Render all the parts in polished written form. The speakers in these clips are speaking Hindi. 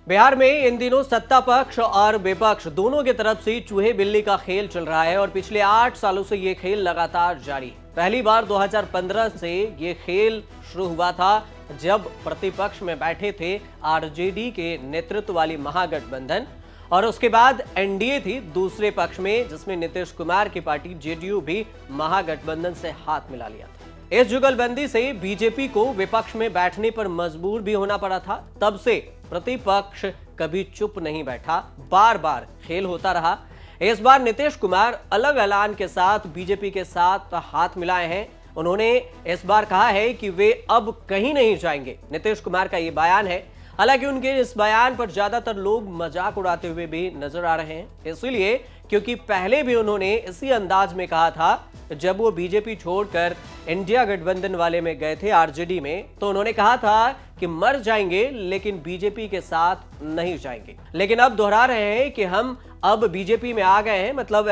बिहार में इन दिनों सत्ता पक्ष और विपक्ष दोनों की तरफ से चूहे बिल्ली का खेल चल रहा है और पिछले 8 सालों से ये खेल लगातार जारी है। पहली बार 2015 से ये खेल शुरू हुआ था जब प्रतिपक्ष में बैठे थे आरजेडी के नेतृत्व वाली महागठबंधन और उसके बाद एनडीए थी दूसरे पक्ष में, जिसमें नीतीश कुमार की पार्टी जेडीयू भी महागठबंधन से हाथ मिला लिया था। इस जुगलबंदी से बीजेपी को विपक्ष में बैठने पर मजबूर भी होना पड़ा था। तब से प्रतिपक्ष कभी चुप नहीं बैठा, बार बार खेल होता रहा। इस बार नीतीश कुमार अलग ऐलान के साथ बीजेपी के साथ हाथ मिलाए हैं। उन्होंने इस बार कहा है कि वे अब कहीं नहीं जाएंगे। नीतीश कुमार का ये बयान है। हालांकि उनके इस बयान पर ज्यादातर लोग मजाक उड़ाते हुए भी नजर आ रहे हैं, इसलिए क्योंकि पहले भी उन्होंने इसी अंदाज में कहा था जब वो बीजेपी छोड़कर इंडिया गठबंधन वाले में गए थे आरजेडी में, तो उन्होंने कहा था कि मर जाएंगे लेकिन बीजेपी के साथ नहीं जाएंगे। लेकिन अब दोहरा रहे हैं कि हम अब बीजेपी में आ गए हैं, मतलब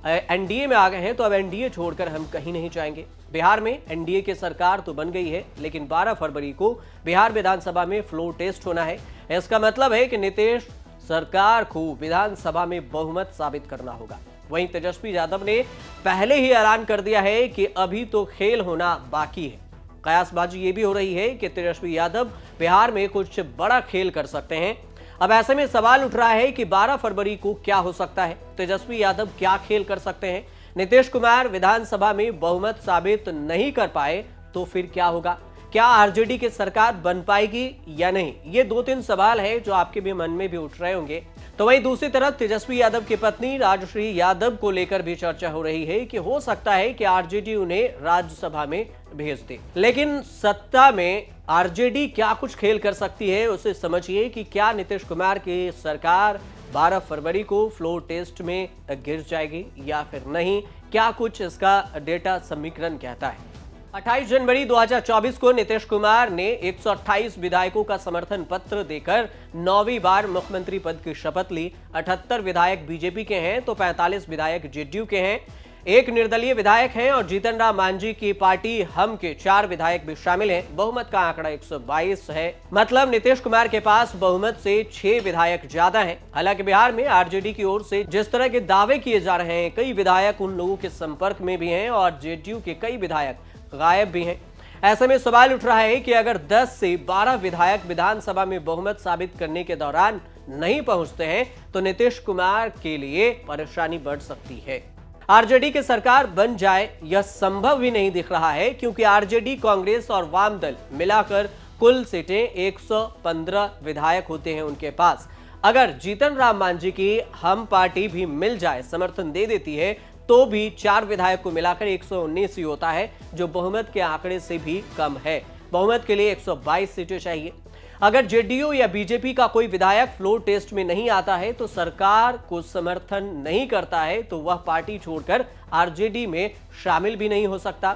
एनडीए में आ गए हैं, तो अब एनडीए छोड़कर हम कहीं नहीं जाएंगे। बिहार में एनडीए की सरकार तो बन गई है, लेकिन 12 फरवरी को बिहार विधानसभा में फ्लोर टेस्ट होना है। इसका मतलब है कि नीतीश सरकार को विधानसभा में बहुमत साबित करना होगा। वहीं तेजस्वी यादव ने पहले ही ऐलान कर दिया है कि अभी तो खेल होना बाकी है। कयासबाजी ये भी हो रही है कि तेजस्वी यादव बिहार में कुछ बड़ा खेल कर सकते हैं। अब ऐसे में सवाल उठ रहा है कि 12 फरवरी को क्या हो सकता है, तेजस्वी यादव क्या खेल कर सकते हैं। नीतीश कुमार विधानसभा में बहुमत साबित नहीं कर पाए तो फिर क्या होगा? क्या आरजेडी की सरकार बन पाएगी या नहीं? ये 2-3 सवाल है जो आपके भी मन में भी उठ रहे होंगे। तो वहीं दूसरी तरफ तेजस्वी यादव की पत्नी राजश्री यादव को लेकर भी चर्चा हो रही है कि हो सकता है कि आरजेडी उन्हें राज्यसभा में भेज दे। लेकिन सत्ता में आरजेडी क्या कुछ खेल कर सकती है, उसे समझिए कि क्या नीतीश कुमार की सरकार 12 फरवरी को फ्लोर टेस्ट में गिर जाएगी या फिर नहीं, क्या कुछ इसका डेटा समीकरण कहता है। 28 जनवरी 2024 को नीतीश कुमार ने 128 विधायकों का समर्थन पत्र देकर 9वीं बार मुख्यमंत्री पद की शपथ ली। 78 विधायक बीजेपी के हैं तो 45 विधायक जेडीयू के हैं, एक निर्दलीय विधायक हैं और जीतन राम मांझी की पार्टी हम के 4 विधायक भी शामिल हैं। बहुमत का आंकड़ा 122 है, मतलब नीतीश कुमार के पास बहुमत से 6 विधायक ज्यादा हैं। हालांकि बिहार में आरजेडी की ओर से जिस तरह के दावे किए जा रहे हैं, कई विधायक उन लोगों के संपर्क में भी हैं और जेडीयू के कई विधायक गायब भी हैं। ऐसे में सवाल उठ रहा है कि अगर 10 से 12 विधायक विधानसभा में बहुमत साबित करने के दौरान नहीं पहुंचते हैं तो नीतीश कुमार के लिए परेशानी बढ़ सकती है। आरजेडी की सरकार बन जाए यह संभव भी नहीं दिख रहा है, क्योंकि आरजेडी, कांग्रेस और वाम दल मिलाकर कुल सीटें 115 विधायक होते हैं उनके पास। अगर जीतन राम मांझी की हम पार्टी भी मिल जाए, समर्थन दे देती है, तो भी 4 विधायक को मिलाकर 119 ही होता है, जो बहुमत के आंकड़े से भी कम है। बहुमत के लिए 122 सीटें चाहिए। अगर जेडीयू या बीजेपी का कोई विधायक फ्लोर टेस्ट में नहीं आता है, तो सरकार को समर्थन नहीं करता है, तो वह पार्टी छोड़कर आरजेडी में शामिल भी नहीं हो सकता,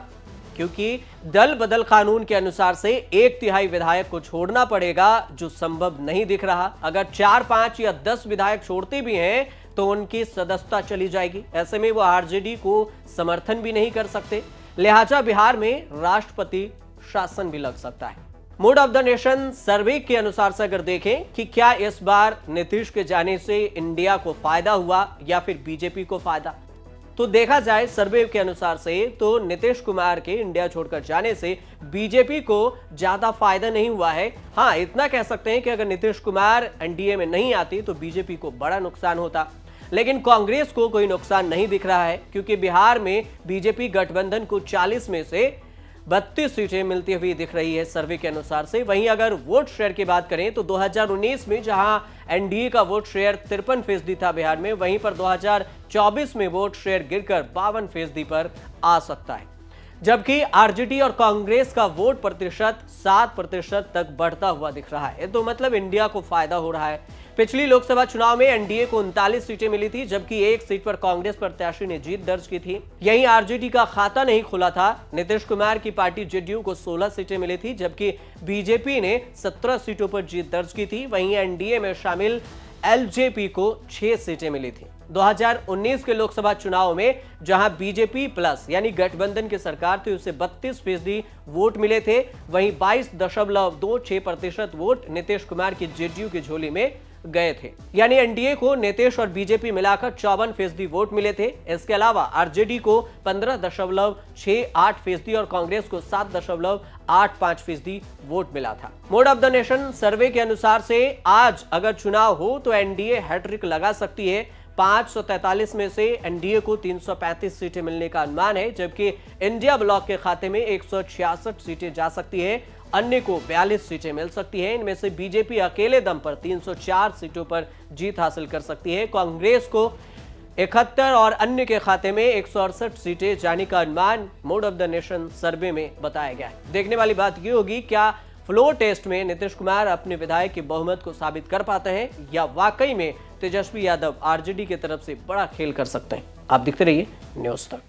क्योंकि दल बदल कानून के अनुसार से 1/3 विधायक को छोड़ना पड़ेगा, जो संभव नहीं दिख रहा। अगर 4, 5 या 10 विधायक छोड़ते भी हैं तो उनकी सदस्यता चली जाएगी। ऐसे में वो आरजेडी को समर्थन भी नहीं कर सकते, लिहाजा बिहार में राष्ट्रपति शासन भी लग सकता है। मूड ऑफ द नेशन सर्वे के अनुसार से अगर देखें कि क्या इस बार नीतीश के जाने से इंडिया को फायदा हुआ या फिर बीजेपी को फायदा, तो देखा जाए सर्वे के अनुसार से तो नीतीश कुमार के इंडिया छोड़कर जाने से बीजेपी को ज्यादा फायदा नहीं हुआ है। हाँ, इतना कह सकते हैं कि अगर नीतीश कुमार एनडीए में नहीं आती तो बीजेपी को बड़ा नुकसान होता, लेकिन कांग्रेस को कोई नुकसान नहीं दिख रहा है, क्योंकि बिहार में बीजेपी गठबंधन को 40 में से 32 सीटें मिलती हुई दिख रही है सर्वे के अनुसार से। वहीं अगर वोट शेयर की बात करें तो 2019 में जहां एनडीए का वोट शेयर 53% था बिहार में, वहीं पर 2024 में वोट शेयर गिरकर 52% पर आ सकता है, जबकि आरजेडी और कांग्रेस का वोट प्रतिशत 7% तक बढ़ता हुआ दिख रहा है। तो मतलब इंडिया को फायदा हो रहा है। पिछली लोकसभा चुनाव में एनडीए को 39 सीटें मिली थी, जबकि 1 सीट पर कांग्रेस प्रत्याशी ने जीत दर्ज की थी। यहीं आरजेडी का खाता नहीं खुला था। नीतीश कुमार की पार्टी जेडीयू को 16 सीटें मिली थी, जबकि बीजेपी ने 17 सीटों पर जीत दर्ज की थी। वहीं एनडीए में शामिल एलजेपी को 6 सीटें मिली थी। 2019 के लोकसभा चुनाव में जहां बीजेपी प्लस यानी गठबंधन की सरकार थी, उसे 32% वोट मिले थे। वहीं 22.26% वोट नीतीश कुमार की जेडीयू की झोली में गए थे। यानी एनडीए को नीतीश और बीजेपी मिलाकर 54% वोट मिले थे। इसके अलावा आरजेडी को 15.68% और कांग्रेस को 7.85% वोट मिला था। मोड ऑफ द नेशन सर्वे के अनुसार से आज अगर चुनाव हो तो एनडीए हैट्रिक लगा सकती है। 543 में से एनडीए को 335 सीटें मिलने का अनुमान है, जबकि इंडिया ब्लॉक के खाते में 166 सीटें जा सकती है। अन्य को 42 सीटें मिल सकती हैं। इनमें से बीजेपी अकेले दम पर 304 सीटों पर जीत हासिल कर सकती है। कांग्रेस को 71 और अन्य के खाते में 168 सीटें जाने का अनुमान मोड ऑफ द नेशन सर्वे में बताया गया है। देखने वाली बात यह होगी, क्या फ्लोर टेस्ट में नीतीश कुमार अपने विधायक के बहुमत को साबित कर पाते हैं या वाकई में तेजस्वी यादव आरजेडी की तरफ से बड़ा खेल कर सकते हैं। आप देखते रहिए न्यूज़ तक।